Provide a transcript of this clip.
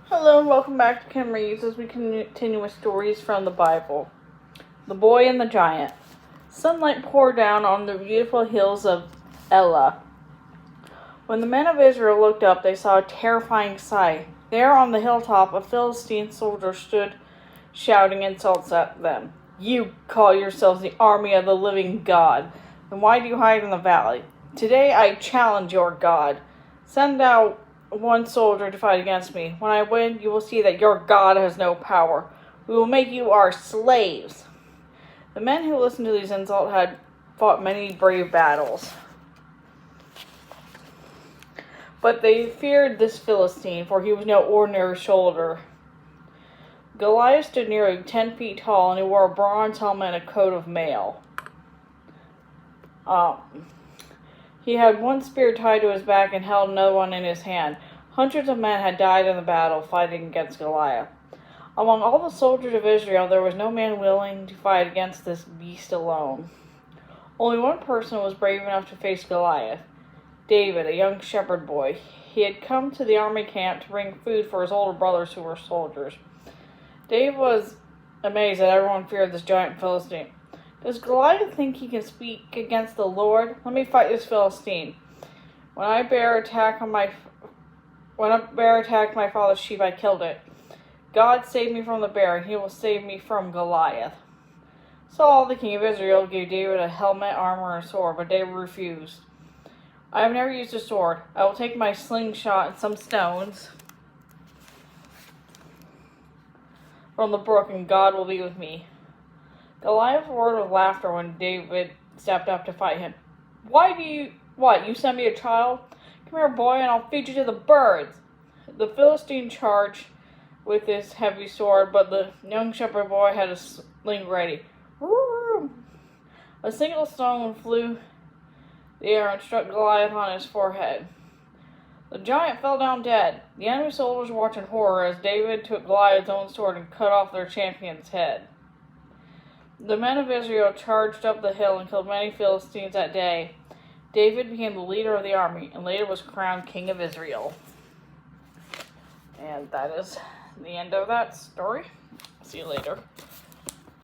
Hello and welcome back to Kim Reads as we continue with stories from the Bible. The Boy and the Giant. Sunlight poured down on the beautiful hills of Elah. When the men of Israel looked up, they saw a terrifying sight. There on the hilltop, a Philistine soldier stood shouting insults at them. "You call yourselves the army of the living God. Then why do you hide in the valley? Today I challenge your God. Send out one soldier to fight against me. When I win, you will see that your God has no power. We will make you our slaves." The men who listened to these insults had fought many brave battles, but they feared this Philistine, for he was no ordinary soldier. Goliath stood nearly 10 feet tall, and he wore a bronze helmet and a coat of mail. He had one spear tied to his back and held another one in his hand. Hundreds of men had died in the battle fighting against Goliath. Among all the soldiers of Israel, there was no man willing to fight against this beast alone. Only one person was brave enough to face Goliath: David, a young shepherd boy. He had come to the army camp to bring food for his older brothers who were soldiers. David was amazed that everyone feared this giant Philistine. "Does Goliath think he can speak against the Lord? Let me fight this Philistine. When a bear attacked my father's sheep, I killed it. God saved me from the bear, and he will save me from Goliath." Saul, the king of Israel, gave David a helmet, armor, and a sword, but David refused. "I have never used a sword. I will take my slingshot and some stones from the brook, and God will be with me." Goliath roared with laughter when David stepped up to fight him. You sent me a child? Come here, boy, and I'll feed you to the birds." The Philistine charged with his heavy sword, but the young shepherd boy had a sling ready. A single stone flew the air and struck Goliath on his forehead. The giant fell down dead. The enemy soldiers watched in horror as David took Goliath's own sword and cut off their champion's head. The men of Israel charged up the hill and killed many Philistines that day. David became the leader of the army and later was crowned king of Israel. And that is the end of that story. See you later.